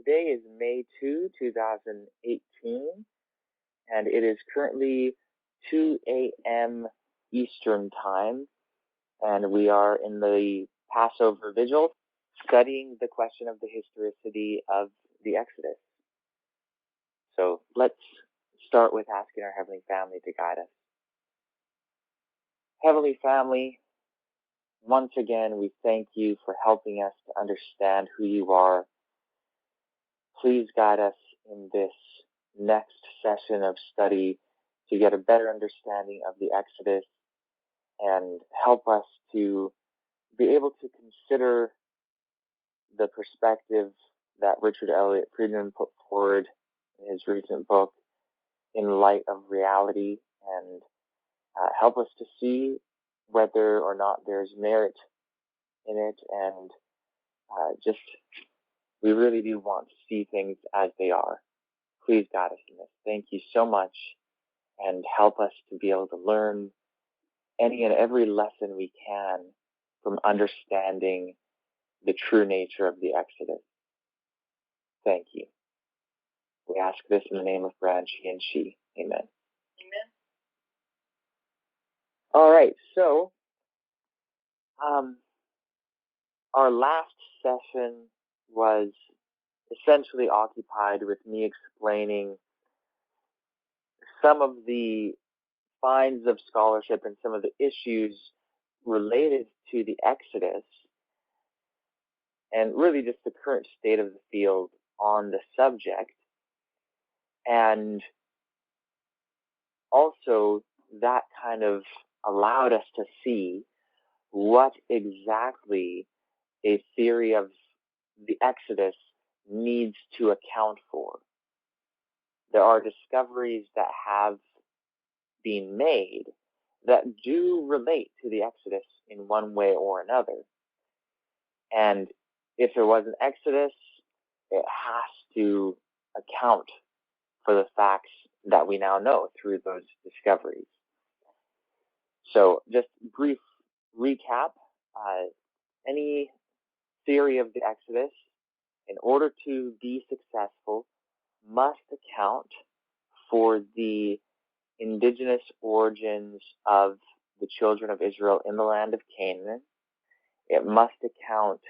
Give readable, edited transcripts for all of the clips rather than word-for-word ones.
today is May 2, 2018, and it is currently 2 a.m. Eastern Time, and we are in the Passover Vigil, studying the question of the historicity of the Exodus. So let's start with asking our Heavenly Family to guide us. Heavenly Family, once again, we thank you for helping us to understand who you are. Please guide us in this next session of study to get a better understanding of the Exodus and help us to be able to consider the perspective that Richard Elliott Friedman put forward in his recent book in light of reality, and help us to see whether or not there's merit in it, and we really do want to see things as they are. Please guide us in this. Thank you so much, and help us to be able to learn any and every lesson we can from understanding the true nature of the Exodus. Thank you. We ask this in the name of Brad, she, and she. Amen. Amen. All right, so our last session was essentially occupied with me explaining some of the finds of scholarship and some of the issues related to the Exodus, and really just the current state of the field on the subject. And also that kind of allowed us to see what exactly a theory of the Exodus needs to account for. There are discoveries that have been made that do relate to the Exodus in one way or another. And if there was an Exodus, it has to account for the facts that we now know through those discoveries. So just brief recap, any theory of the Exodus, in order to be successful, must account for the indigenous origins of the children of Israel in the land of Canaan. It must account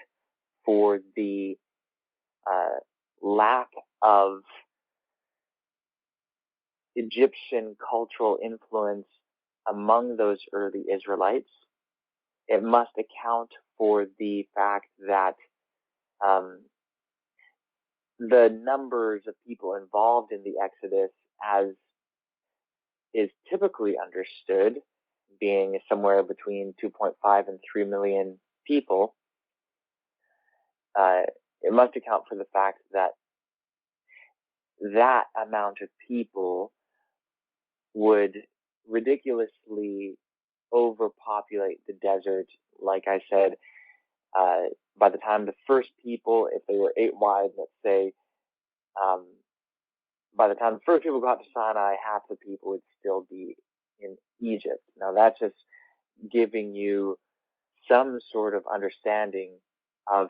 for the lack of Egyptian cultural influence among those early Israelites. It must account for the fact that the numbers of people involved in the Exodus, as is typically understood, being somewhere between 2.5 and 3 million people, it must account for the fact that that amount of people would ridiculously overpopulate the desert. Like I said, by the time the first people, if they were 8 wide, let's say, by the time the first people got to Sinai, half the people would still be in Egypt. Now that's just giving you some sort of understanding of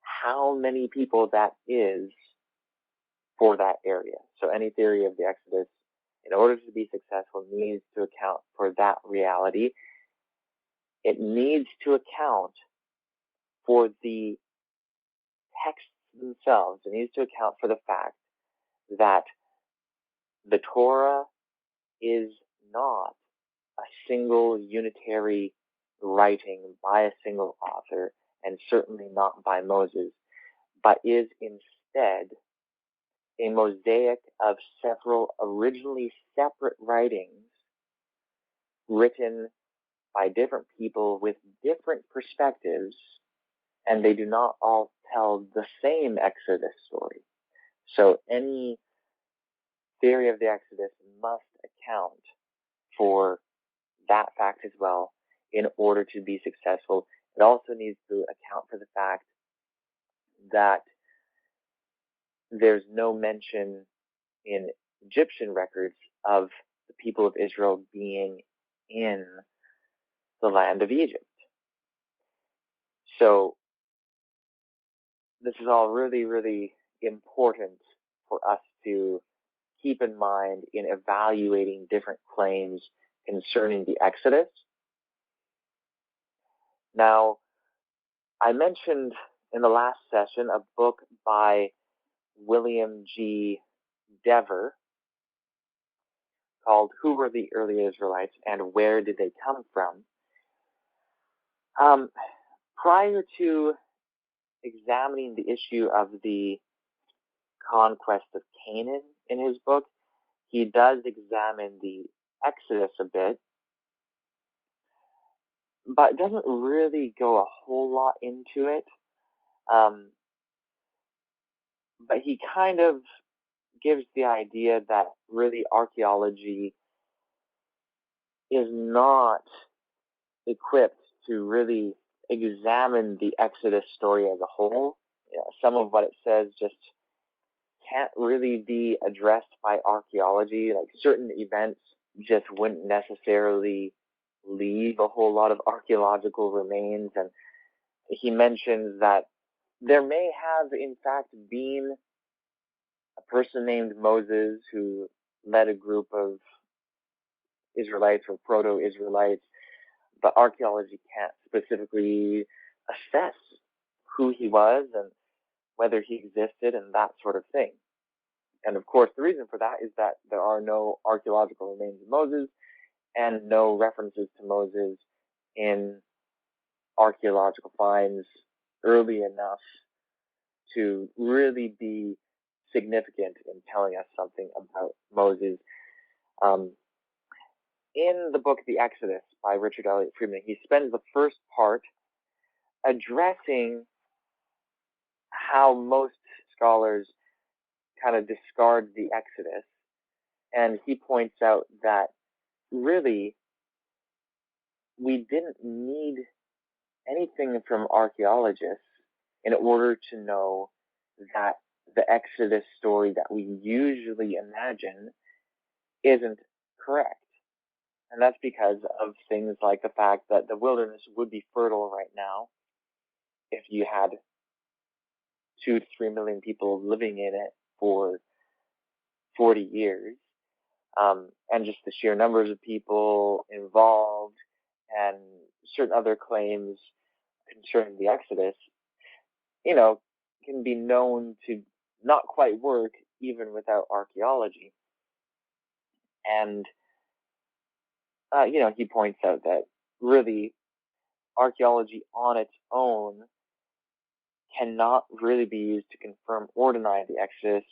how many people that is for that area. So any theory of the Exodus, in order to be successful, needs to account for that reality. It needs to account for the texts themselves. It needs to account for the fact that the Torah is not a single unitary writing by a single author, and certainly not by Moses, but is instead a mosaic of several originally separate writings written by different people with different perspectives, and they do not all tell the same Exodus story. So any theory of the Exodus must account for that fact as well in order to be successful. It also needs to account for the fact that there's no mention in Egyptian records of the people of Israel being in the land of Egypt. So this is all really, really important for us to keep in mind in evaluating different claims concerning the Exodus. Now, I mentioned in the last session a book by William G. Dever called Who Were the Early Israelites and Where Did They Come From? Prior to examining the issue of the conquest of Canaan in his book, he does examine the Exodus a bit, but doesn't really go a whole lot into it. But he kind of gives the idea that really archaeology is not equipped to really examine the Exodus story as a whole. Some of what it says just can't really be addressed by archaeology. Like certain events just wouldn't necessarily leave a whole lot of archaeological remains. And he mentions that there may have, in fact, been a person named Moses who led a group of Israelites or proto-Israelites, but archaeology can't specifically assess who he was and whether he existed and that sort of thing. And of course, the reason for that is that there are no archaeological remains of Moses and no references to Moses in archaeological finds early enough to really be significant in telling us something about Moses. In the book The Exodus by Richard Elliott Friedman, he spends the first part addressing how most scholars kind of discard the Exodus, and he points out that really we didn't need anything from archaeologists in order to know that the Exodus story that we usually imagine isn't correct. And that's because of things like the fact that the wilderness would be fertile right now if you had 2 to 3 million people living in it for 40 years. And just the sheer numbers of people involved and certain other claims concerning the Exodus, can be known to not quite work even without archaeology. And, he points out that really archaeology on its own cannot really be used to confirm or deny the Exodus.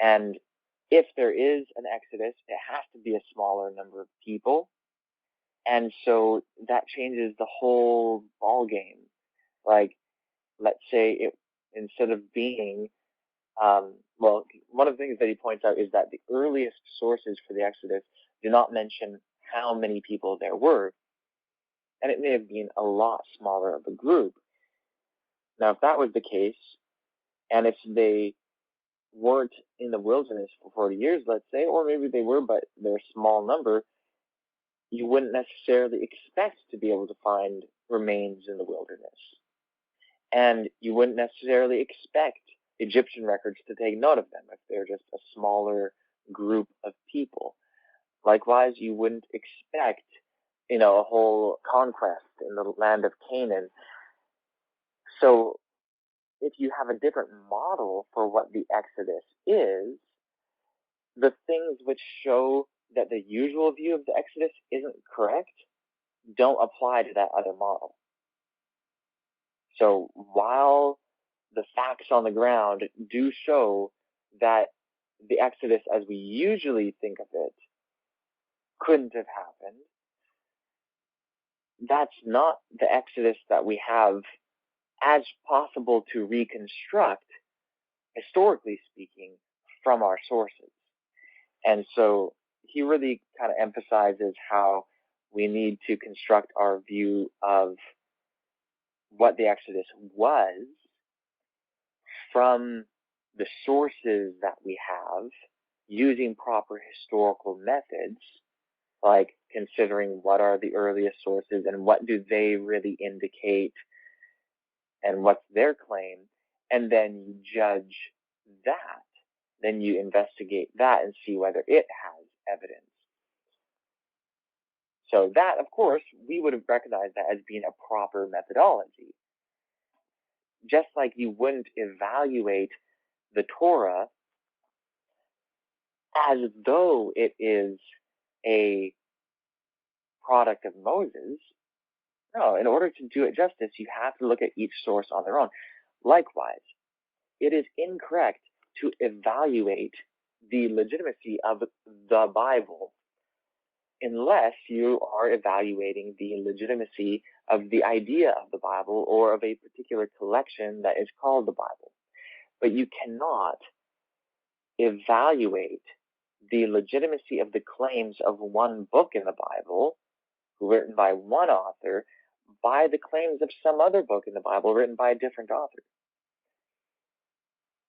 And if there is an Exodus, it has to be a smaller number of people. And so that changes the whole ball game. Like, let's say it, instead of being, one of the things that he points out is that the earliest sources for the Exodus do not mention how many people there were. And it may have been a lot smaller of a group. Now, if that was the case, and if they weren't in the wilderness for 40 years, let's say, or maybe they were, but they're a small number, you wouldn't necessarily expect to be able to find remains in the wilderness. And you wouldn't necessarily expect Egyptian records to take note of them if they're just a smaller group of people. Likewise, you wouldn't expect, a whole conquest in the land of Canaan. So if you have a different model for what the Exodus is, the things which show that the usual view of the Exodus isn't correct don't apply to that other model. So while the facts on the ground do show that the Exodus as we usually think of it couldn't have happened, that's not the Exodus that we have as possible to reconstruct, historically speaking, from our sources. And so he really kind of emphasizes how we need to construct our view of what the Exodus was from the sources that we have, using proper historical methods, like considering what are the earliest sources and what do they really indicate and what's their claim, and then you judge that, then you investigate that and see whether it has evidence. So that, of course, we would have recognized that as being a proper methodology. Just like you wouldn't evaluate the Torah as though it is a product of Moses. No, in order to do it justice, you have to look at each source on their own. Likewise, it is incorrect to evaluate the legitimacy of the Bible unless you are evaluating the legitimacy of the idea of the Bible or of a particular collection that is called the Bible. But you cannot evaluate the legitimacy of the claims of one book in the Bible, written by one author, by the claims of some other book in the Bible written by a different author.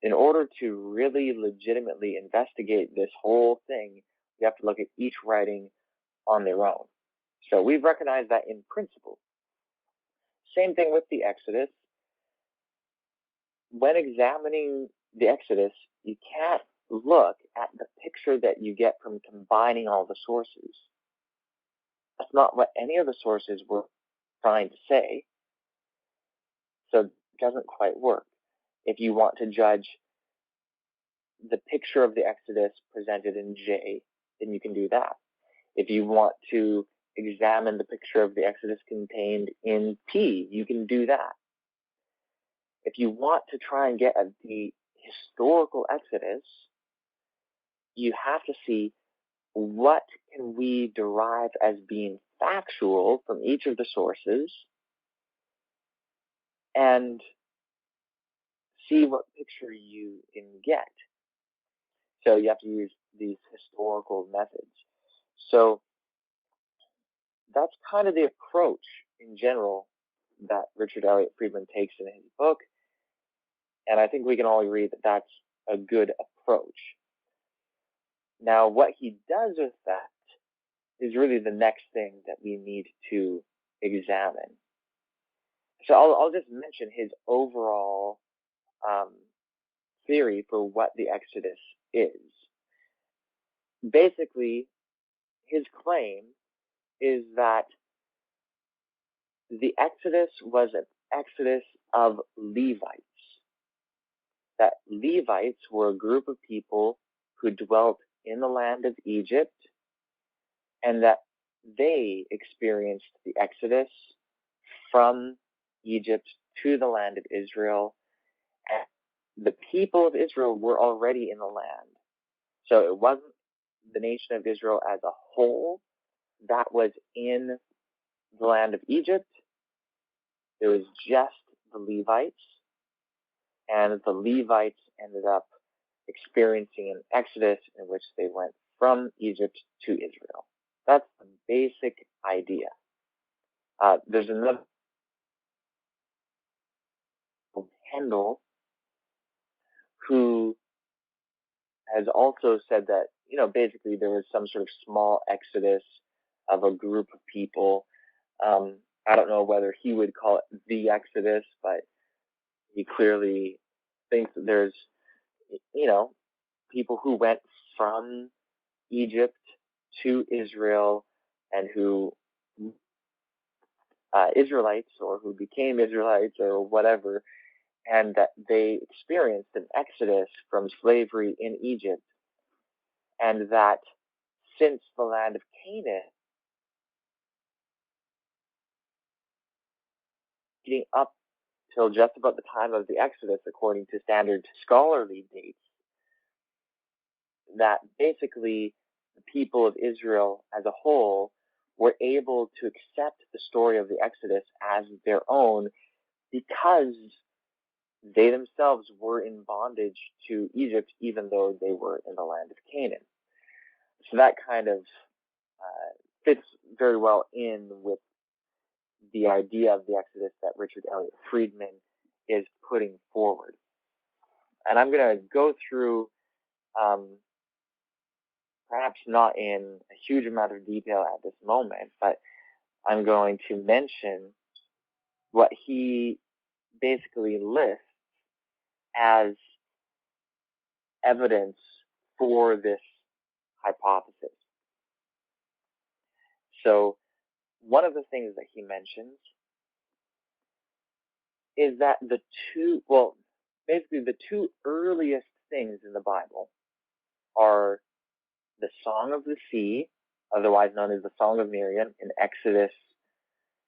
In order to really legitimately investigate this whole thing, you have to look at each writing on their own. So we've recognized that in principle. Same thing with the Exodus. When examining the Exodus, you can't look at the picture that you get from combining all the sources. That's not what any of the sources were trying to say. So it doesn't quite work. If you want to judge the picture of the Exodus presented in J, then you can do that. If you want to examine the picture of the Exodus contained in P, you can do that. If you want to try and get at the historical Exodus, you have to see what can we derive as being factual from each of the sources and see what picture you can get. So you have to use these historical methods. So that's kind of the approach in general that Richard Elliott Friedman takes in his book. And I think we can all agree that that's a good approach. Now, what he does with that is really the next thing that we need to examine. So I'll just mention his overall theory for what the Exodus is. Basically, his claim is that the Exodus was an exodus of Levites. That Levites were a group of people who dwelt in the land of Egypt, and that they experienced the Exodus from Egypt to the land of Israel. And the people of Israel were already in the land. So it wasn't the nation of Israel as a whole that was in the land of Egypt. It was just the Levites, and the Levites ended up experiencing an exodus in which they went from Egypt to Israel. That's the basic idea. There's another, Handel, who has also said that, basically there was some sort of small exodus of a group of people. I don't know whether he would call it the Exodus, but he clearly thinks that there's, people who went from Egypt to Israel and who Israelites or who became Israelites or whatever, and that they experienced an exodus from slavery in Egypt, and that since the land of Canaan, getting up till just about the time of the Exodus, according to standard scholarly dates, that basically the people of Israel as a whole were able to accept the story of the Exodus as their own because they themselves were in bondage to Egypt, even though they were in the land of Canaan. So that kind of fits very well in with the idea of the Exodus that Richard Elliott Friedman is putting forward. And I'm going to go through, perhaps not in a huge amount of detail at this moment, but I'm going to mention what he basically lists as evidence for this hypothesis. So one of the things that he mentions is that the two earliest things in the Bible are the Song of the Sea, otherwise known as the Song of Miriam in Exodus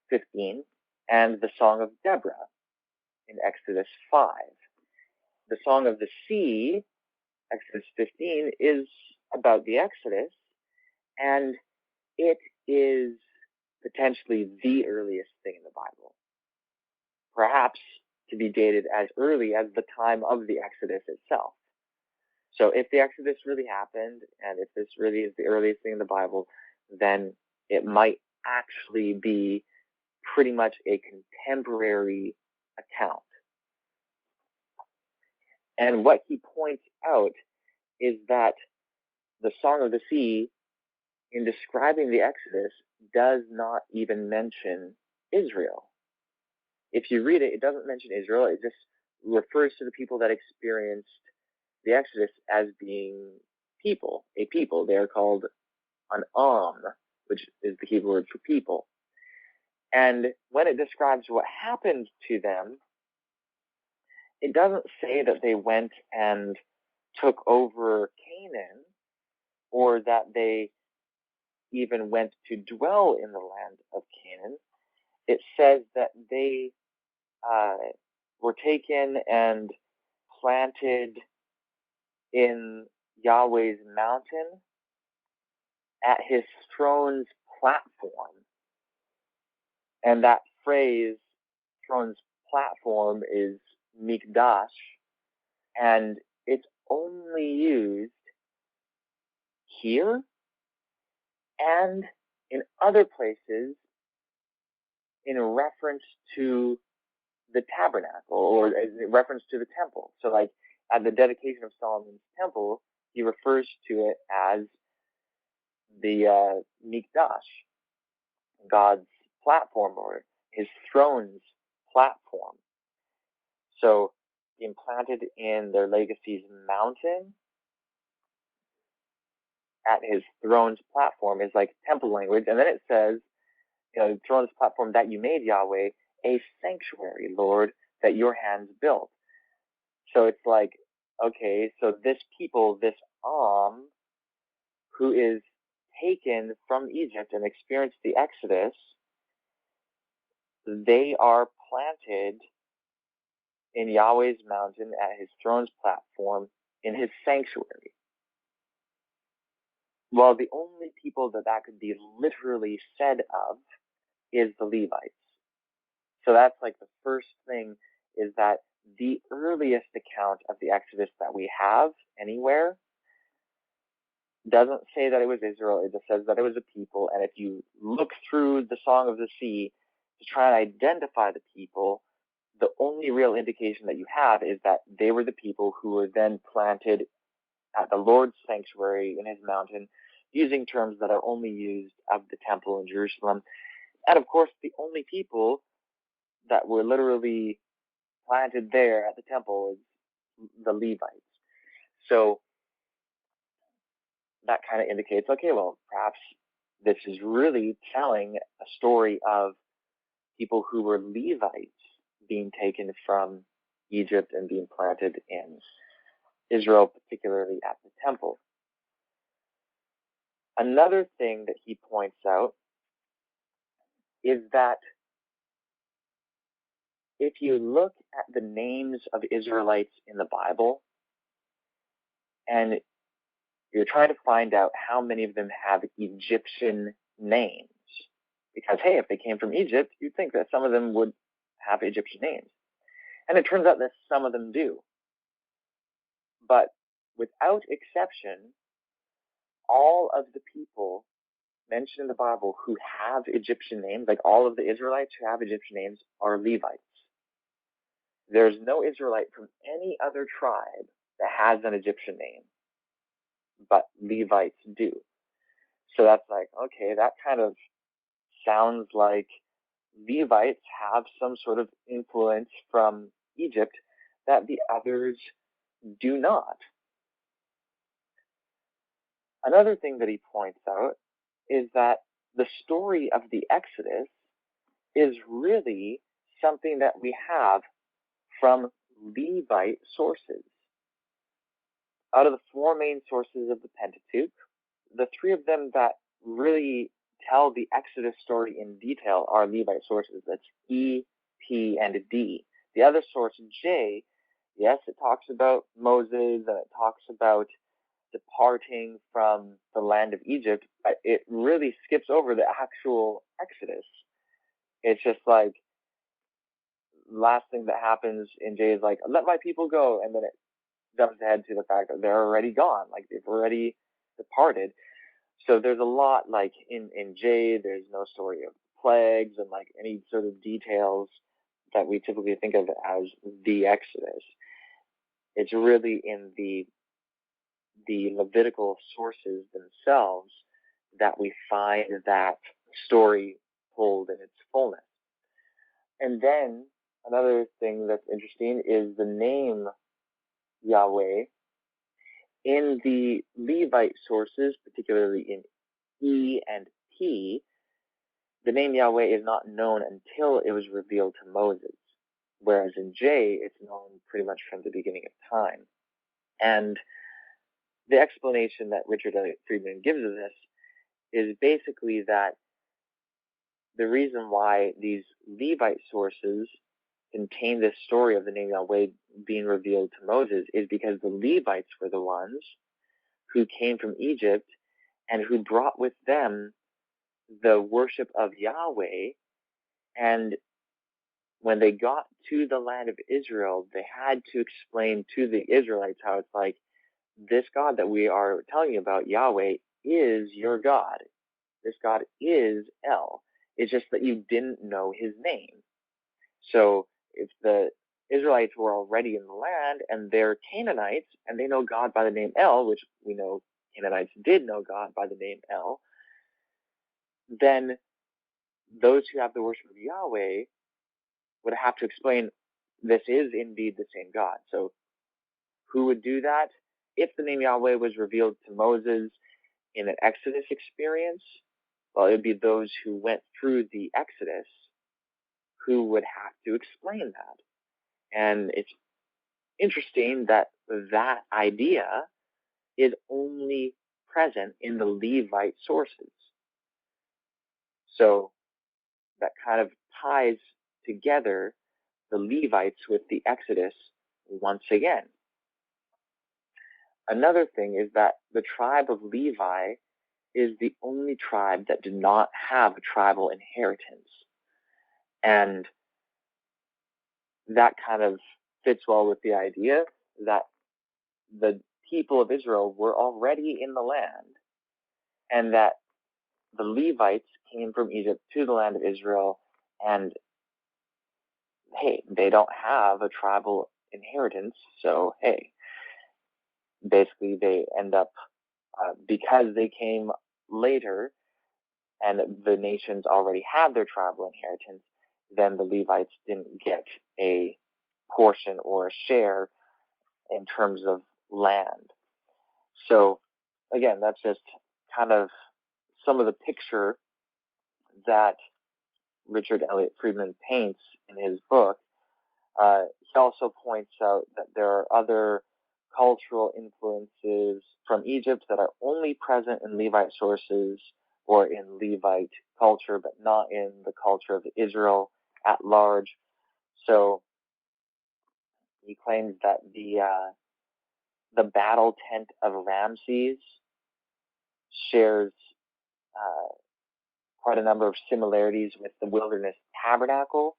15, and the Song of Deborah in Exodus 5. The Song of the Sea, Exodus 15, is about the Exodus, and it is potentially the earliest thing in the Bible, perhaps to be dated as early as the time of the Exodus itself. So if the Exodus really happened, and if this really is the earliest thing in the Bible, then it might actually be pretty much a contemporary account. And what he points out is that the Song of the Sea, in describing the Exodus, does not even mention Israel. If you read it, it doesn't mention Israel. It just refers to the people that experienced the Exodus as being people, a people. They are called an which is the Hebrew word for people. And when it describes what happened to them, it doesn't say that they went and took over Canaan, or that they even went to dwell in the land of Canaan. It says that they were taken and planted in Yahweh's mountain at his throne's platform. And that phrase, throne's platform, is mikdash, and it's only used here and in other places in reference to the tabernacle, or in reference to the temple. So like at the dedication of Solomon's temple, he refers to it as the mikdash, God's platform, or his throne's platform. So implanted in their legacy's mountain at his throne's platform is like temple language. And then it says, the throne's platform that you made, Yahweh, a sanctuary, Lord, that your hands built. So it's like, okay, so this people, this who is taken from Egypt and experienced the Exodus, they are planted in Yahweh's mountain at his throne's platform in his sanctuary. Well, the only people that could be literally said of is the Levites. So that's like the first thing, is that the earliest account of the Exodus that we have anywhere doesn't say that it was Israel. It just says that it was a people. And if you look through the Song of the Sea to try and identify the people, the only real indication that you have is that they were the people who were then planted at the Lord's sanctuary in his mountain, using terms that are only used of the temple in Jerusalem. And of course, the only people that were literally planted there at the temple is the Levites. So that kind of indicates, okay, well, perhaps this is really telling a story of people who were Levites being taken from Egypt and being planted in Israel, particularly at the temple. Another thing that he points out is that if you look at the names of Israelites in the Bible, and you're trying to find out how many of them have Egyptian names, because, hey, if they came from Egypt, you'd think that some of them would have Egyptian names. And it turns out that some of them do. But without exception, all of the people mentioned in the Bible who have Egyptian names, like all of the Israelites who have Egyptian names, are Levites. There's no Israelite from any other tribe that has an Egyptian name, but Levites do. So that's like, okay, that kind of sounds like Levites have some sort of influence from Egypt that the others do not. Another thing that he points out is that the story of the Exodus is really something that we have from Levite sources. Out of the four main sources of the Pentateuch, the three of them that really tell the Exodus story in detail are Levite sources. That's E, P, and D. The other source, J, yes, it talks about Moses and it talks about departing from the land of Egypt, but it really skips over the actual Exodus. It's just like, last thing that happens in J is like, let my people go, and then it jumps ahead to the fact that they're already gone, like they've already departed. So there's a lot, like in J, there's no story of plagues and like any sort of details that we typically think of as the Exodus. It's really in the Levitical sources themselves that we find that story told in its fullness. And then another thing that's interesting is the name Yahweh. In the Levite sources, particularly in E and P, the name Yahweh is not known until it was revealed to Moses, whereas in J, it's known pretty much from the beginning of time. And the explanation that Richard Elliott Friedman gives of this is basically that the reason why these Levite sources contain this story of the name Yahweh being revealed to Moses is because the Levites were the ones who came from Egypt and who brought with them the worship of Yahweh. And when they got to the land of Israel, they had to explain to the Israelites how it's like, this God that we are telling you about, Yahweh, is your God. This God is El. It's just that you didn't know his name. So if the Israelites were already in the land and they're Canaanites and they know God by the name El, which we know Canaanites did know God by the name El, then those who have the worship of Yahweh would have to explain this is indeed the same God. So who would do that? If the name Yahweh was revealed to Moses in an Exodus experience, well, it would be those who went through the Exodus who would have to explain that. And it's interesting that that idea is only present in the Levite sources. So that kind of ties together the Levites with the Exodus once again. Another thing is that the tribe of Levi is the only tribe that did not have a tribal inheritance. And that kind of fits well with the idea that the people of Israel were already in the land and that the Levites came from Egypt to the land of Israel, and hey, they don't have a tribal inheritance, so hey, basically they end up, because they came later and the nations already had their tribal inheritance, then the Levites didn't get a portion or a share in terms of land. So again, that's just kind of some of the picture that Richard Elliott Friedman paints in his book. He also points out that there are other cultural influences from Egypt that are only present in Levite sources or in Levite culture, but not in the culture of Israel at large. So he claims that the battle tent of Ramses shares quite a number of similarities with the wilderness tabernacle.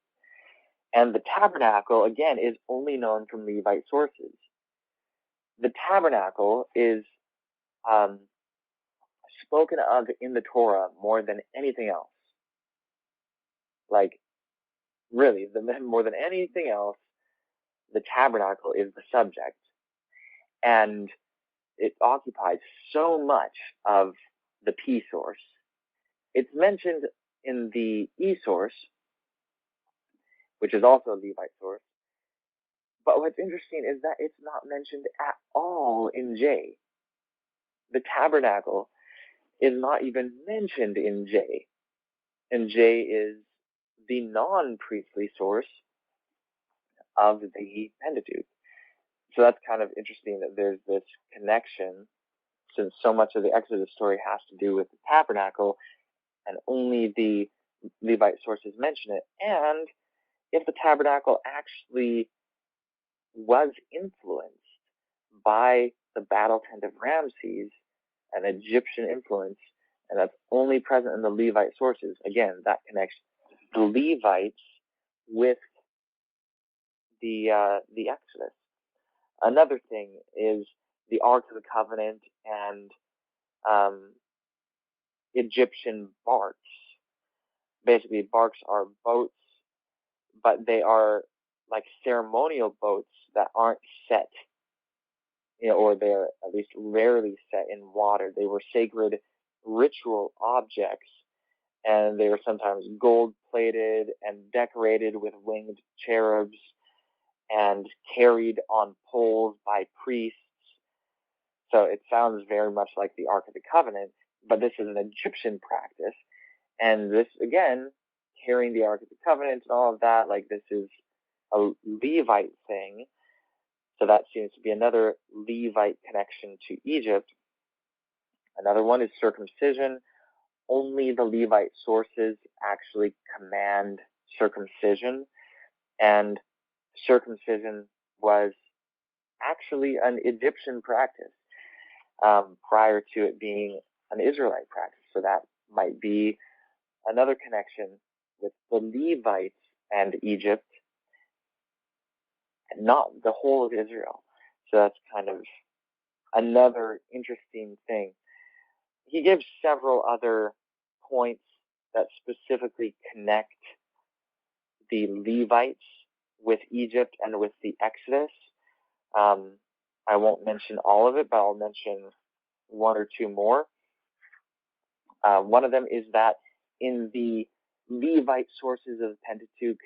And the tabernacle, again, is only known from Levite sources. The tabernacle is spoken of in the Torah more than anything else. Like, really, more than anything else, the tabernacle is the subject. And it occupies so much of the P source. It's mentioned in the E source, which is also a Levite source. But what's interesting is that it's not mentioned at all in J. the tabernacle is not even mentioned in J. And J is the non-priestly source of the Pentateuch. So that's kind of interesting that there's this connection, since so much of the Exodus story has to do with the tabernacle, and only the Levite sources mention it. And if the tabernacle actually was influenced by the battle tent of Ramses, an Egyptian influence, and that's only present in the Levite sources, again, that connects the Levites with the Exodus. Another thing is the Ark of the Covenant and Egyptian barks. Basically, barks are boats, but they are like ceremonial boats that aren't set, or they're at least rarely set in water. They were sacred ritual objects, and they were sometimes gold-plated and decorated with winged cherubs and carried on poles by priests. So it sounds very much like the Ark of the Covenant, but this is an Egyptian practice. And this, again, carrying the Ark of the Covenant and all of that, like this is a Levite thing. So that seems to be another Levite connection to Egypt. Another one is circumcision. Only the Levite sources actually command circumcision. And circumcision was actually an Egyptian practice prior to it being an Israelite practice. So that might be another connection with the Levites and Egypt, and not the whole of Israel. So that's kind of another interesting thing. He gives several other points that specifically connect the Levites with Egypt and with the Exodus. I won't mention all of it, but I'll mention one or two more. One of them is that in the Levite sources of the Pentateuch,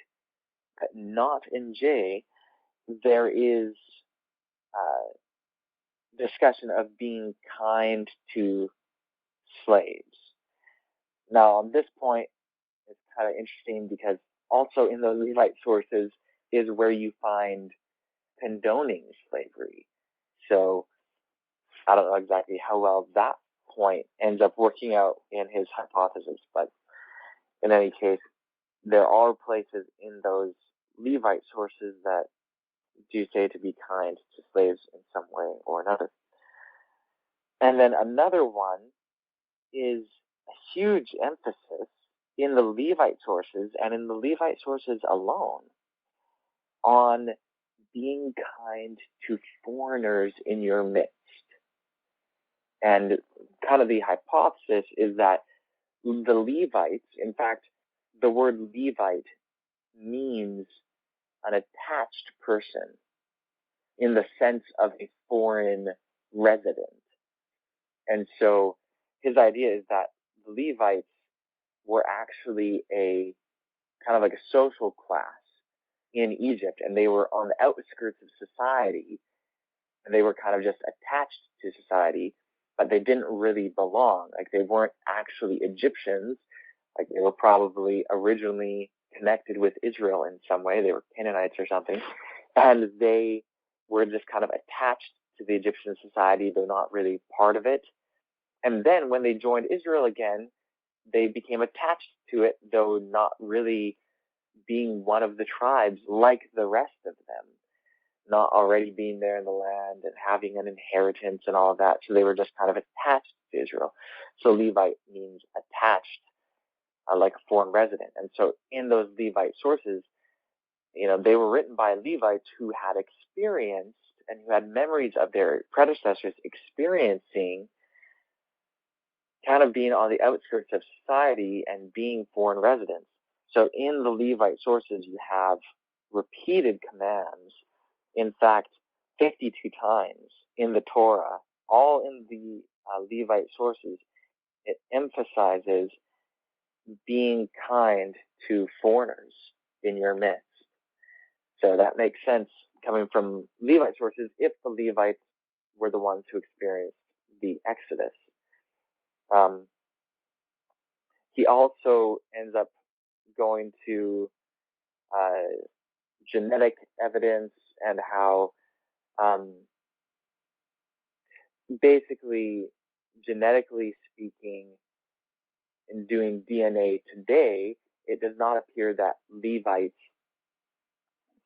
but not in J, there is discussion of being kind to slaves. Now, on this point, it's kind of interesting because also in the Levite sources is where you find condoning slavery. So I don't know exactly how well that point ends up working out in his hypothesis, but in any case, there are places in those Levite sources that do say to be kind to slaves in some way or another. And then another one is a huge emphasis in the Levite sources, and in the Levite sources alone, on being kind to foreigners in your midst. And kind of the hypothesis is that the Levites, in fact, the word Levite means an attached person in the sense of a foreign resident. And so his idea is that the Levites were actually a kind of like a social class in Egypt, and they were on the outskirts of society, and they were kind of just attached to society, but they didn't really belong. Like, they weren't actually Egyptians. Like, they were probably originally connected with Israel in some way. They were Canaanites or something, and they were just kind of attached to the Egyptian society. They're not really part of it. And then when they joined Israel again, they became attached to it, though not really being one of the tribes like the rest of them, not already being there in the land and having an inheritance and all of that. So they were just kind of attached to Israel. So Levite means attached, like a foreign resident. And so in those Levite sources, they were written by Levites who had experienced and who had memories of their predecessors experiencing kind of being on the outskirts of society and being foreign residents. So in the Levite sources, you have repeated commands. In fact, 52 times in the Torah, all in the Levite sources, it emphasizes being kind to foreigners in your midst. So that makes sense coming from Levite sources if the Levites were the ones who experienced the Exodus. He also ends up going to genetic evidence and how basically, genetically speaking, in doing DNA today, it does not appear that Levites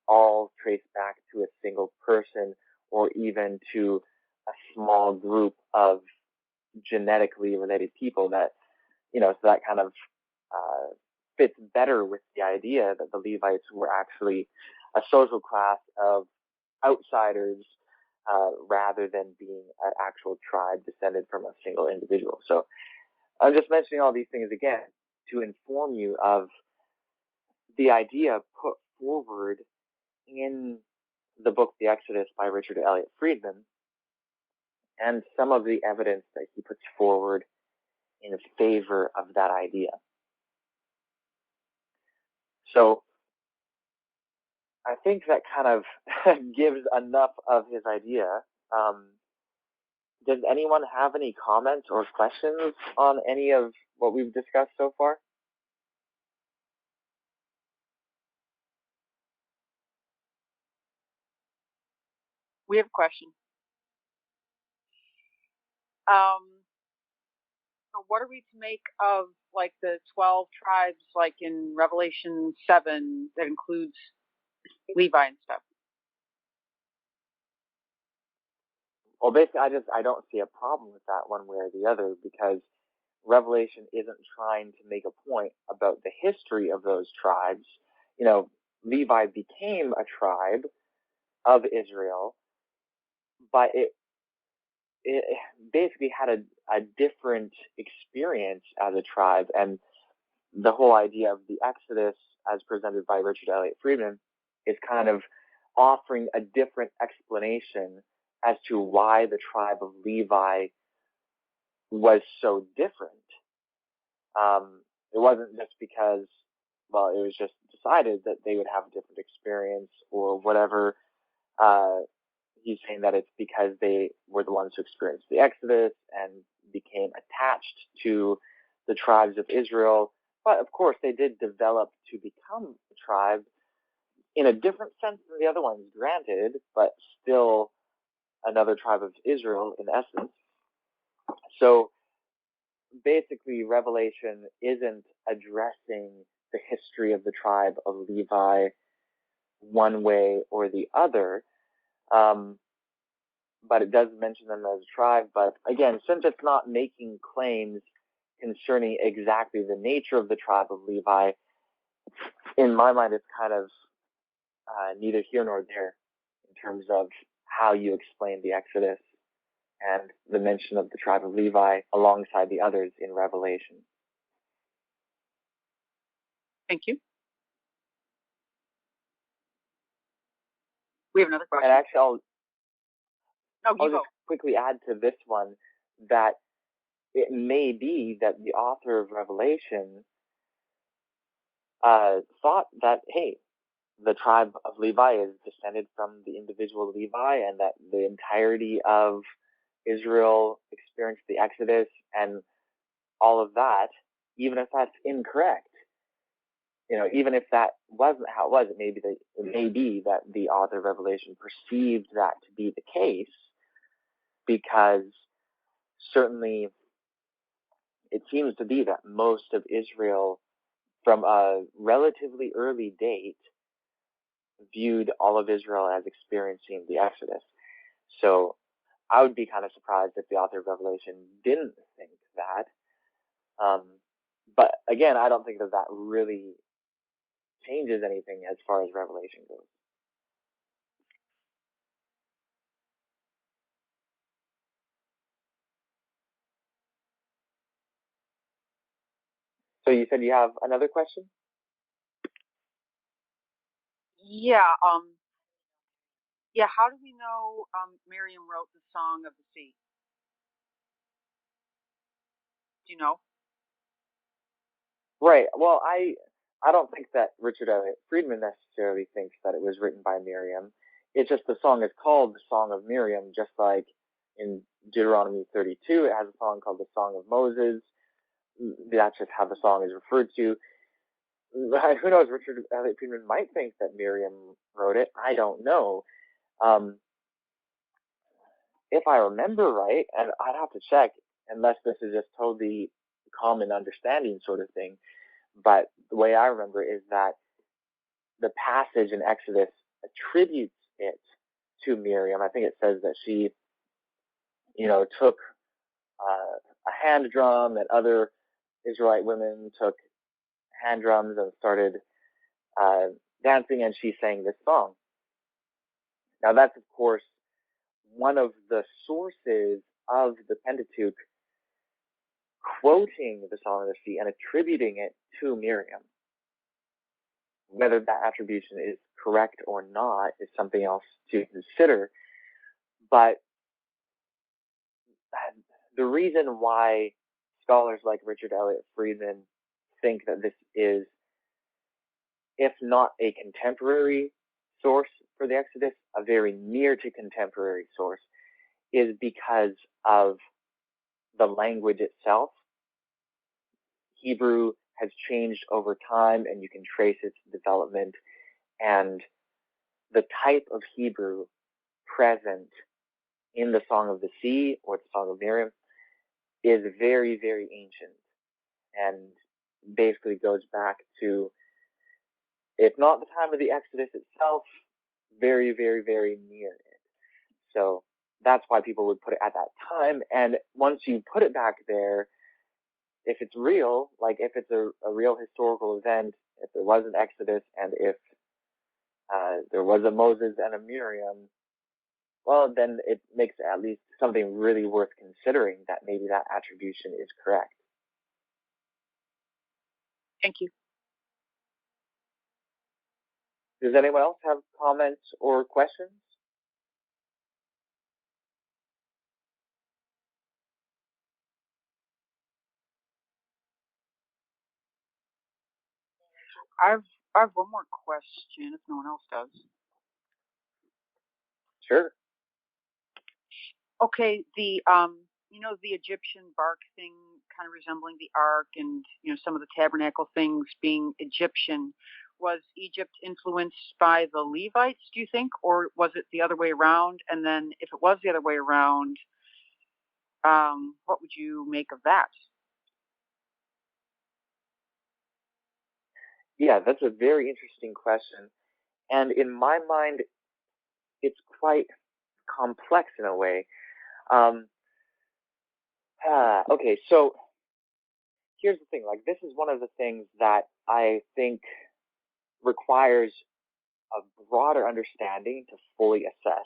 all trace back to a single person or even to a small group of genetically related people that, so that kind of fits better with the idea that the Levites were actually a social class of outsiders rather than being an actual tribe descended from a single individual. So I'm just mentioning all these things again to inform you of the idea put forward in the book The Exodus by Richard Elliott Friedman and some of the evidence that he puts forward in favor of that idea. So I think that kind of gives enough of his idea. Does anyone have any comments or questions on any of what we've discussed so far? We have a question. So what are we to make of like the 12 tribes, like in Revelation 7, that includes Levi and stuff? Well, basically, I don't see a problem with that one way or the other, because Revelation isn't trying to make a point about the history of those tribes. Levi became a tribe of Israel, but it basically had a different experience as a tribe. And the whole idea of the Exodus, as presented by Richard Elliott Friedman, is kind of offering a different explanation as to why the tribe of Levi was so different. It wasn't just because, well, it was just decided that they would have a different experience or whatever. He's saying that it's because they were the ones who experienced the Exodus and became attached to the tribes of Israel. But of course, they did develop to become a tribe in a different sense than the other ones, granted, but still another tribe of Israel in essence. So basically, Revelation isn't addressing the history of the tribe of Levi one way or the other. But it does mention them as a tribe. But again, since it's not making claims concerning exactly the nature of the tribe of Levi, in my mind, it's kind of neither here nor there in terms of how you explain the Exodus and the mention of the tribe of Levi alongside the others in Revelation. Thank you. We have another question. And actually, I'll just quickly add to this one that it may be that the author of Revelation thought that, hey, the tribe of Levi is descended from the individual Levi, and that the entirety of Israel experienced the Exodus and all of that, even if that's incorrect. Even if that wasn't how it was, it may be that the author of Revelation perceived that to be the case, because certainly it seems to be that most of Israel from a relatively early date viewed all of Israel as experiencing the Exodus. So I would be kind of surprised if the author of Revelation didn't think that. But again, I don't think that really changes anything as far as Revelation goes. So you said you have another question? Yeah. How do we know Miriam wrote the Song of the Sea? Do you know? Right. Well, I don't think that Richard Elliott Friedman necessarily thinks that it was written by Miriam. It's just the song is called the Song of Miriam, just like in Deuteronomy 32, it has a song called the Song of Moses. That's just how the song is referred to. Who knows? Richard Elliott Friedman might think that Miriam wrote it. I don't know. If I remember right, and I'd have to check, unless this is just totally common understanding sort of thing, but the way I remember is that the passage in Exodus attributes it to Miriam. I think it says that she, took a hand drum, and other Israelite women took hand drums and started dancing, and she sang this song. Now that's, of course, one of the sources of the Pentateuch quoting the Song of the Sea and attributing it to Miriam. Whether that attribution is correct or not is something else to consider. But the reason why scholars like Richard Elliott Friedman think that this is, if not a contemporary source for the Exodus, a very near to contemporary source, is because of the language itself. Hebrew has changed over time, and you can trace its development, and the type of Hebrew present in the Song of the Sea or the Song of Miriam is very, very ancient, and basically goes back to, if not the time of the Exodus itself, very, very, very near it. So that's why people would put it at that time. And once you put it back there, if it's real, like if it's a real historical event, if there was an Exodus, and if there was a Moses and a Miriam, well, then it makes at least something really worth considering, that maybe that attribution is correct. Thank you. Does anyone else have comments or questions? I have one more question if no one else does. Sure. Okay, the the Egyptian bark thing kind of resembling the ark, and some of the tabernacle things being Egyptian. Was Egypt influenced by the Levites, do you think, or was it the other way around? And then if it was the other way around, what would you make of that? Yeah, that's a very interesting question. And in my mind, it's quite complex in a way. Okay, so here's the thing. Like, this is one of the things that I think requires a broader understanding to fully assess.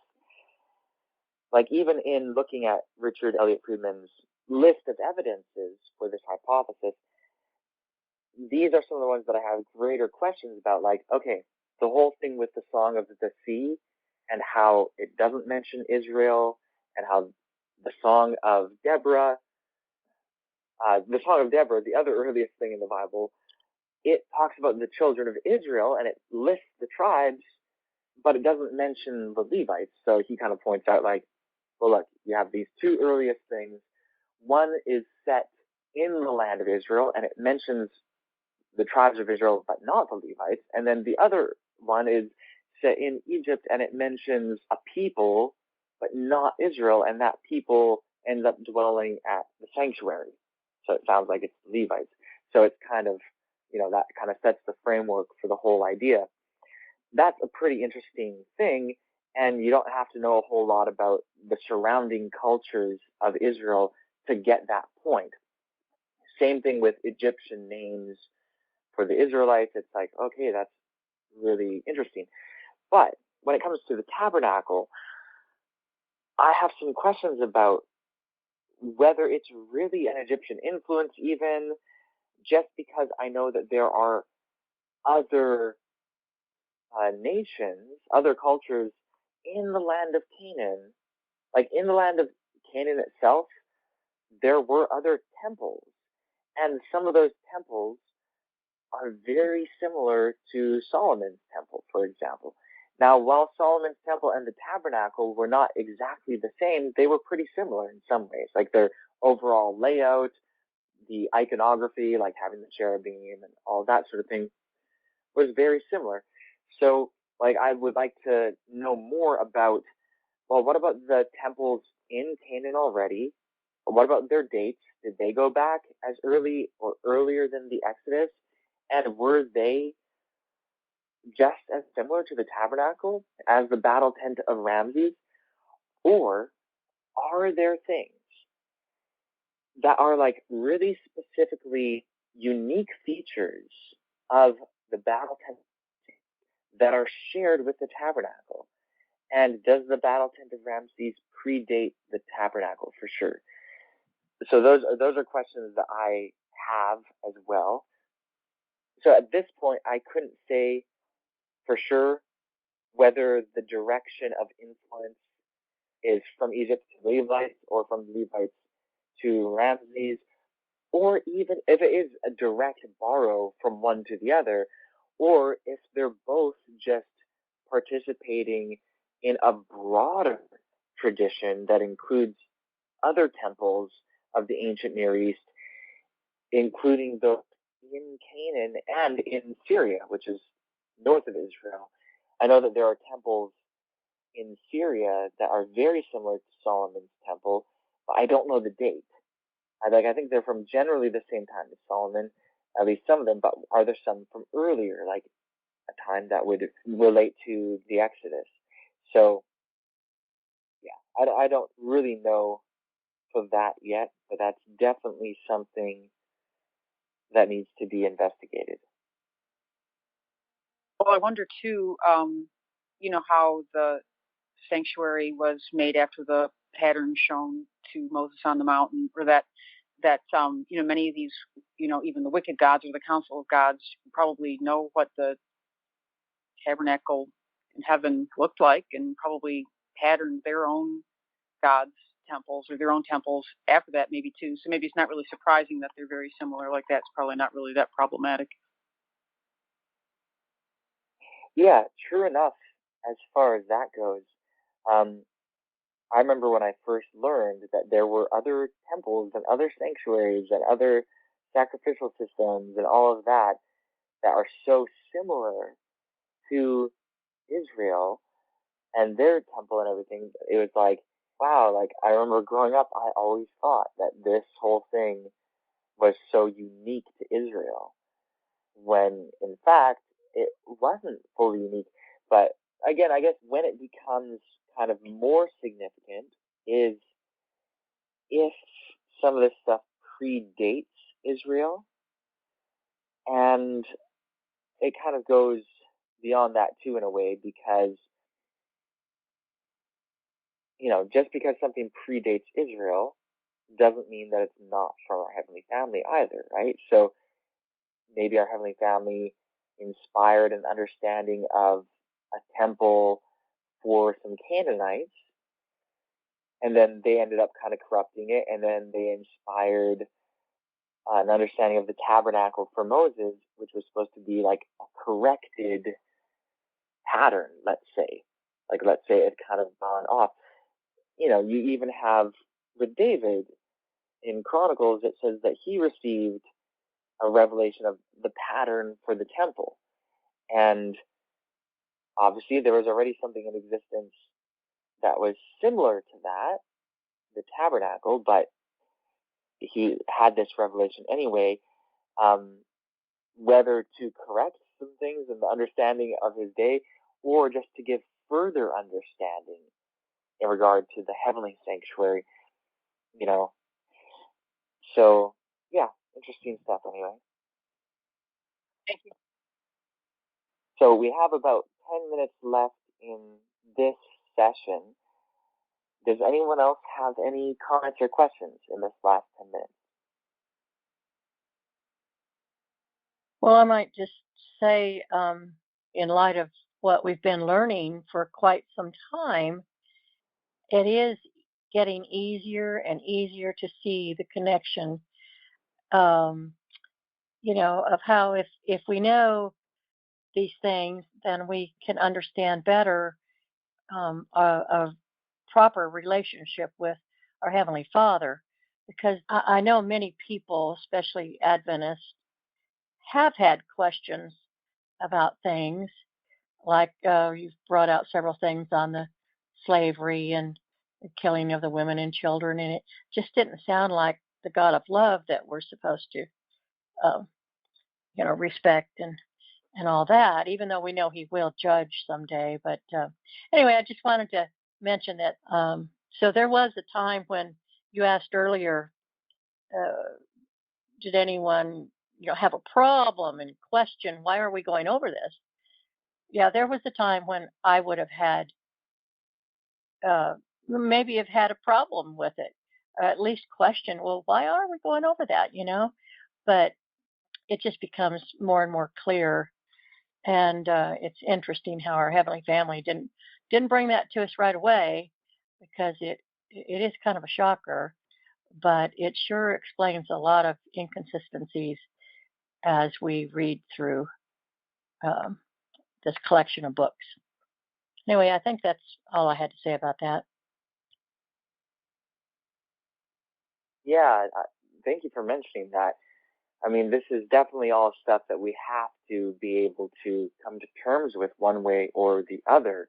Like, even in looking at Richard Elliott Friedman's list of evidences for this hypothesis, these are some of the ones that I have greater questions about. Like, okay, the whole thing with the Song of the Sea, and how it doesn't mention Israel, and how the Song of Deborah, the other earliest thing in the Bible, it talks about the children of Israel, and it lists the tribes, but it doesn't mention the Levites. So he kind of points out, like, well, look, you have these two earliest things. One is set in the land of Israel, and it mentions the tribes of Israel, but not the Levites. And then the other one is set in Egypt, and it mentions a people, but not Israel, and that people ends up dwelling at the sanctuary. So it sounds like it's the Levites. So it's kind of, that kind of sets the framework for the whole idea. That's a pretty interesting thing, and you don't have to know a whole lot about the surrounding cultures of Israel to get that point. Same thing with Egyptian names for the Israelites. It's like, okay, that's really interesting. But when it comes to the tabernacle, I have some questions about whether it's really an Egyptian influence, even, just because I know that there are other nations, other cultures in the land of Canaan. Like, in the land of Canaan itself, there were other temples, and some of those temples are very similar to Solomon's temple, for example. Now, while Solomon's temple and the tabernacle were not exactly the same, they were pretty similar in some ways. Like their overall layout, the iconography, like having the cherubim and all that sort of thing, was very similar. So, like, I would like to know more about, well, what about the temples in Canaan already? What about their dates? Did they go back as early or earlier than the Exodus? And were they just as similar to the tabernacle as the battle tent of Ramses? Or are there things that are like really specifically unique features of the battle tent that are shared with the tabernacle? And does the battle tent of Ramses predate the tabernacle for sure? So those are questions that I have as well. So at this point, I couldn't say for sure whether the direction of influence is from Egypt to Levites or from Levites to Ramses, or even if it is a direct borrow from one to the other, or if they're both just participating in a broader tradition that includes other temples of the ancient Near East, including those in Canaan and in Syria, which is north of Israel. I know that there are temples in Syria that are very similar to Solomon's temple, but I don't know the date. I think they're from generally the same time as Solomon, at least some of them, but are there some from earlier, like a time that would relate to the Exodus? So, yeah, I don't really know for that yet, but that's definitely something that needs to be investigated. Well, I wonder too, how the sanctuary was made after the pattern shown to Moses on the mountain, or that many of these, even the wicked gods or the council of gods probably know what the tabernacle in heaven looked like and probably patterned their own gods temples or their own temples after that maybe too. So maybe it's not really surprising that they're very similar like that. It's probably not really that problematic. Yeah, true enough, as far as that goes. I remember when I first learned that there were other temples and other sanctuaries and other sacrificial systems and all of that that are so similar to Israel and their temple and everything. It was like, wow, like I remember growing up, I always thought that this whole thing was so unique to Israel, when in fact it wasn't fully unique. But again, I guess when it becomes kind of more significant is if some of this stuff predates Israel, and it kind of goes beyond that too in a way, because just because something predates Israel doesn't mean that it's not from our heavenly family either, right? So maybe our heavenly family inspired an understanding of a temple for some Canaanites, and then they ended up kind of corrupting it, and then they inspired an understanding of the tabernacle for Moses, which was supposed to be like a corrected pattern, let's say. Like, let's say it kind of gone off. You even have with David in Chronicles, it says that he received a revelation of the pattern for the temple. And obviously, there was already something in existence that was similar to that, the tabernacle, but he had this revelation anyway, whether to correct some things in the understanding of his day or just to give further understanding in regard to the heavenly sanctuary, you know. So, yeah, interesting stuff anyway. Thank you. So we have about 10 minutes left in this session. Does anyone else have any comments or questions in this last 10 minutes? Well, I might just say, in light of what we've been learning for quite some time, it is getting easier and easier to see the connection, of how if we know these things, then we can understand better a proper relationship with our Heavenly Father. Because I know many people, especially Adventists, have had questions about things, like you've brought out several things on the slavery and the killing of the women and children, and it just didn't sound like the God of love that we're supposed to, uh, respect and all that. Even though we know He will judge someday, but anyway, I just wanted to mention that. So there was a time when you asked earlier, did anyone have a problem and question why are we going over this? Yeah, there was a time when I would have had maybe have had a problem with it, or at least question, well, why are we going over that? But it just becomes more and more clear, and it's interesting how our Heavenly Family didn't bring that to us right away, because it is kind of a shocker, but it sure explains a lot of inconsistencies as we read through um, this collection of books. Anyway, I think that's all I had to say about that. Yeah, thank you for mentioning that. I mean, this is definitely all stuff that we have to be able to come to terms with one way or the other.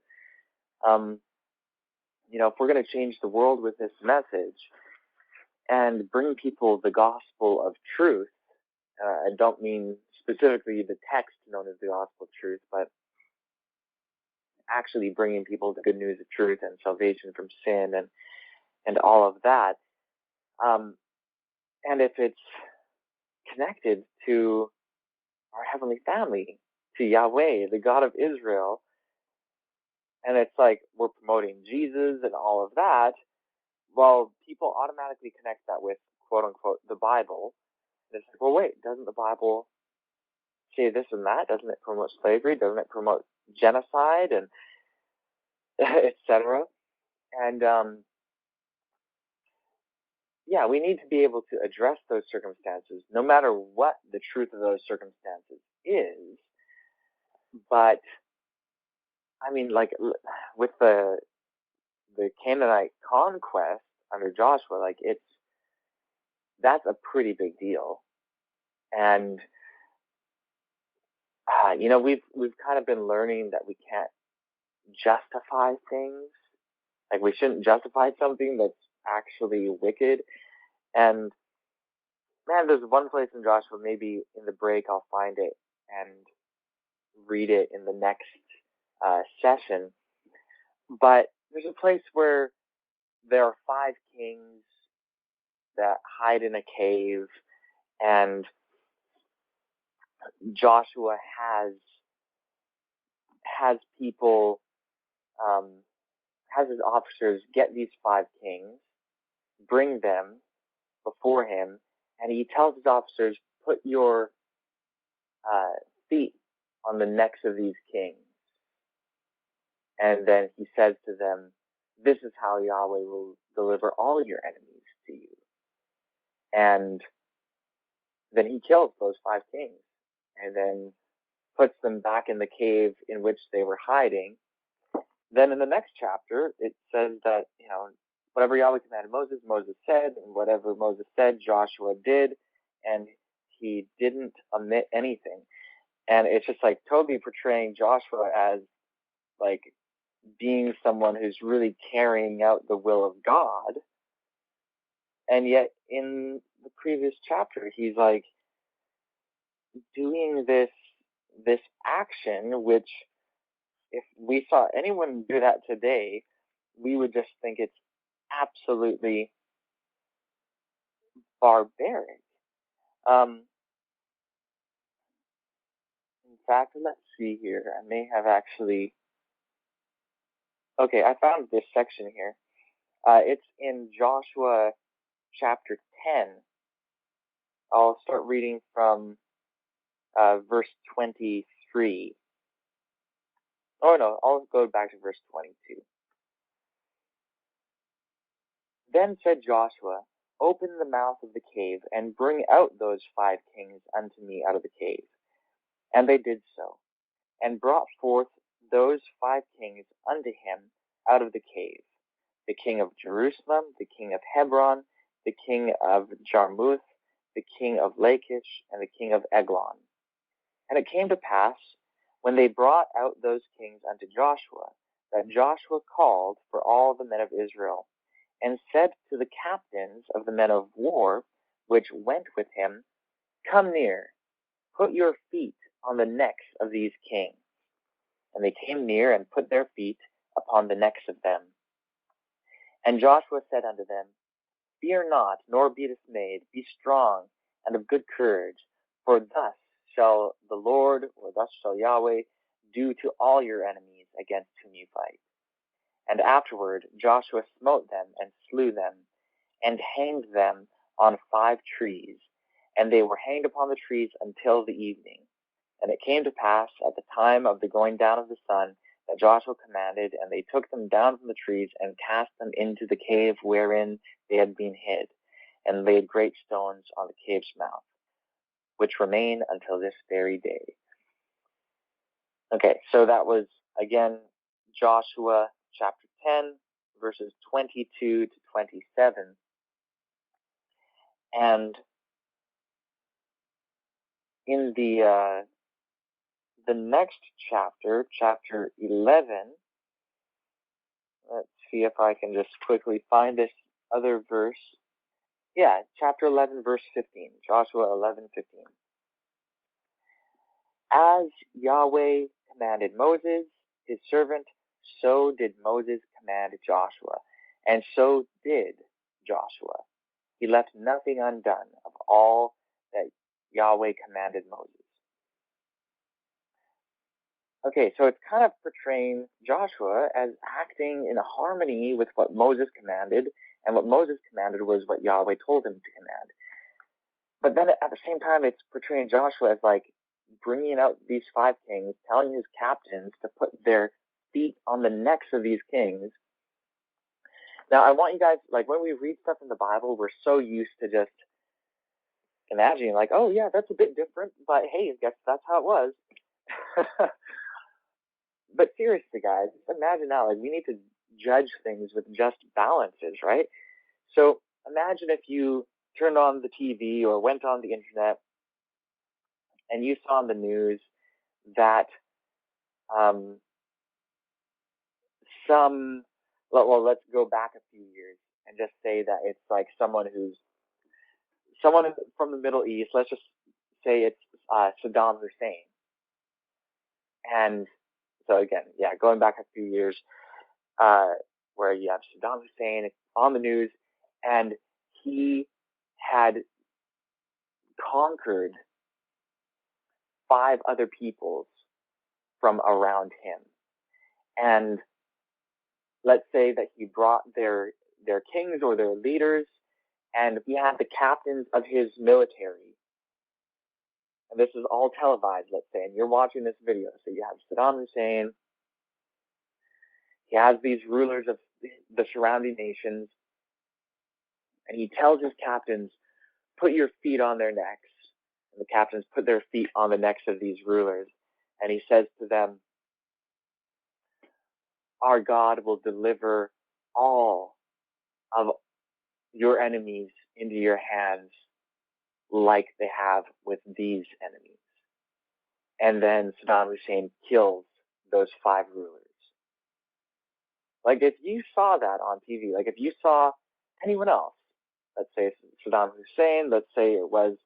If we're going to change the world with this message and bring people the gospel of truth, I don't mean specifically the text known as the gospel of truth, but actually bringing people the good news of truth and salvation from sin and all of that. And if it's connected to our Heavenly Family, to Yahweh, the God of Israel, and it's like we're promoting Jesus and all of that, well, people automatically connect that with, quote unquote, the Bible. And it's like, well, wait, doesn't the Bible say this and that? Doesn't it promote slavery? Doesn't it promote genocide and etc.? And yeah, we need to be able to address those circumstances, no matter what the truth of those circumstances is. But I mean, like with the Canaanite conquest under Joshua, like that's a pretty big deal. And we've kind of been learning that we can't justify things. Like we shouldn't justify something that's actually wicked. And man, there's one place in Joshua, maybe in the break I'll find it and read it in the next session. But there's a place where there are 5 kings that hide in a cave, and Joshua has people, has his officers get these 5 kings, bring them before him, and he tells his officers, put your feet on the necks of these kings. And then he says to them, this is how Yahweh will deliver all your enemies to you. And then he kills those 5 kings and then puts them back in the cave in which they were hiding. Then in the next chapter, it says that, whatever Yahweh commanded Moses, Moses said, and whatever Moses said, Joshua did, and he didn't omit anything. And it's just like totally portraying Joshua as like being someone who's really carrying out the will of God. And yet in the previous chapter, he's like doing this action, which if we saw anyone do that today, we would just think it's absolutely barbaric. In fact, let's see here. I may have actually... Okay, I found this section here. It's in Joshua chapter 10. I'll start reading from verse 23. Oh no, I'll go back to verse 22. Then said Joshua, open the mouth of the cave and bring out those 5 kings unto me out of the cave. And they did so. and brought forth those 5 kings unto him out of the cave, the king of Jerusalem, the king of Hebron, the king of Jarmuth, the king of Lachish, and the king of Eglon. And it came to pass, when they brought out those kings unto Joshua, that Joshua called for all the men of Israel, and said to the captains of the men of war, which went with him, Come near, put your feet on the necks of these kings. And they came near and put their feet upon the necks of them. And Joshua said unto them, Fear not, nor be dismayed, be strong and of good courage, for thus shall the Lord, or thus shall Yahweh, do to all your enemies against whom you fight. And afterward Joshua smote them and slew them, and hanged them on 5 trees, and they were hanged upon the trees until the evening. And it came to pass at the time of the going down of the sun that Joshua commanded, and they took them down from the trees and cast them into the cave wherein they had been hid, and laid great stones on the cave's mouth, which remain until this very day. Okay, so that was, again, Joshua chapter 10, verses 22 to 27. And in the next chapter, chapter 11, let's see if I can just quickly find this other verse. Yeah, chapter 11, verse 15, Joshua 11:15. As Yahweh commanded Moses, his servant, so did Moses command Joshua, and so did Joshua. He left nothing undone of all that Yahweh commanded Moses. Okay, so it's kind of portraying Joshua as acting in harmony with what Moses commanded, and what Moses commanded was what Yahweh told him to command. But then at the same time, it's portraying Joshua as like bringing out these 5 kings, telling his captains to put their feet on the necks of these kings. Now, I want you guys, like when we read stuff in the Bible, we're so used to just imagining like, oh yeah, that's a bit different, but hey, I guess that's how it was. But seriously, guys, imagine now, like we need to judge things with just balances, right? So imagine if you turned on the TV or went on the internet and you saw in the news that let's go back a few years and just say that it's like someone from the Middle East. Let's just say it's Saddam Hussein. And so again, yeah, going back a few years, where you have Saddam Hussein on the news, and he had conquered 5 other peoples from around him. And let's say that he brought their kings or their leaders, and he had the captains of his military. And this is all televised, let's say, and you're watching this video. So you have Saddam Hussein. He has these rulers of the surrounding nations, and he tells his captains, put your feet on their necks. And the captains put their feet on the necks of these rulers. And he says to them, our God will deliver all of your enemies into your hands like they have with these enemies. And then Saddam Hussein kills those 5 rulers. Like if you saw that on TV, like if you saw anyone else, let's say Saddam Hussein, let's say it was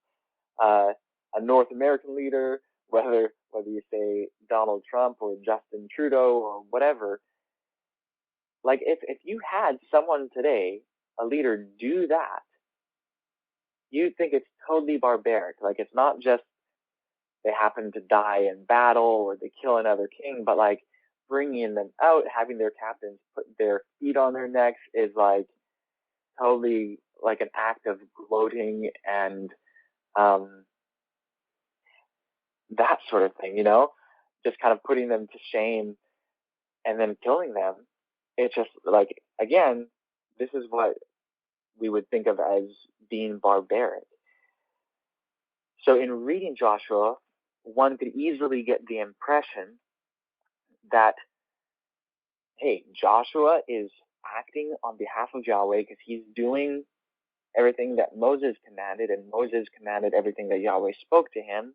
a North American leader, whether you say Donald Trump or Justin Trudeau or whatever, like if you had someone today, a leader, do that, you think it's totally barbaric. Like it's not just they happen to die in battle or they kill another king, but like bringing them out, having their captains put their feet on their necks is like totally like an act of gloating and that sort of thing, you know, just kind of putting them to shame and then killing them. It's just like, again, this is what we would think of as being barbaric. So in reading Joshua, one could easily get the impression that, hey, Joshua is acting on behalf of Yahweh because he's doing everything that Moses commanded, and Moses commanded everything that Yahweh spoke to him.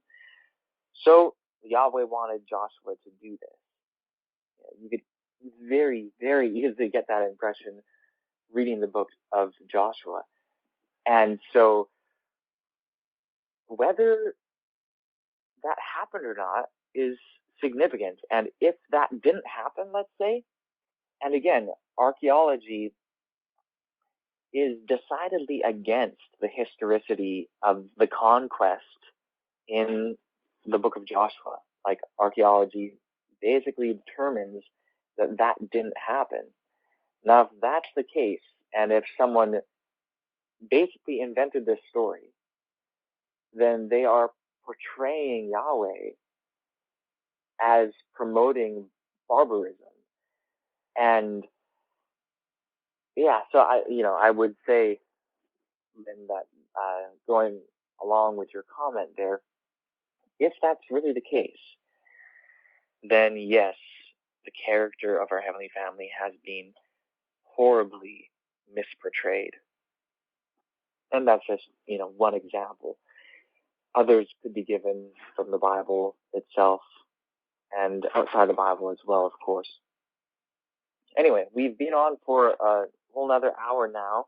So Yahweh wanted Joshua to do this. You could very, very easily get that impression reading the book of Joshua. And so whether that happened or not is significant. And if that didn't happen, let's say, and again, archaeology is decidedly against the historicity of the conquest in the book of Joshua. Like, archaeology basically determines that that didn't happen. Now, if that's the case, and if someone basically invented this story, then they are portraying Yahweh as promoting barbarism. And yeah, so I would say then that going along with your comment there, if that's really the case, then yes, the character of our Heavenly Family has been horribly misportrayed. And that's just, one example. Others could be given from the Bible itself and outside the Bible as well, of course. Anyway, we've been on for a whole nother hour now,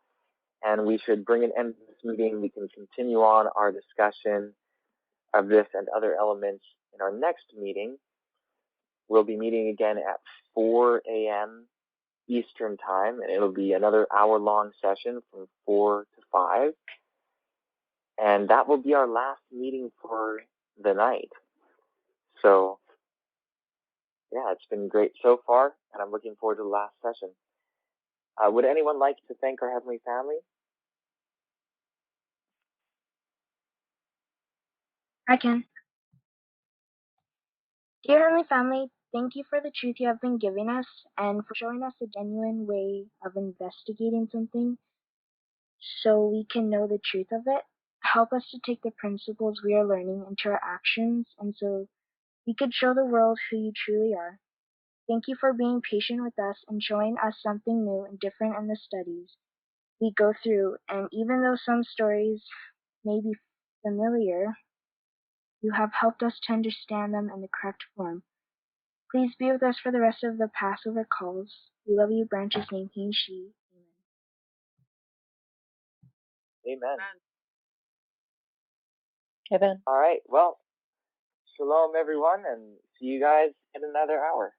and we should bring an end to this meeting. We can continue on our discussion of this and other elements in our next meeting. We'll be meeting again at 4 a.m. Eastern Time, and it'll be another hour-long session from 4 to 5. And that will be our last meeting for the night. So, yeah, it's been great so far, and I'm looking forward to the last session. Would anyone like to thank our Heavenly Family? I can. Dear Heavenly Family, thank you for the truth you have been giving us and for showing us a genuine way of investigating something so we can know the truth of it. Help us to take the principles we are learning into our actions and so we could show the world who you truly are. Thank you for being patient with us and showing us something new and different in the studies we go through, and even though some stories may be familiar, you have helped us to understand them in the correct form. Please be with us for the rest of the Passover calls. We love you, branches named he and she. Amen. Amen. All right. Well, shalom, everyone, and see you guys in another hour.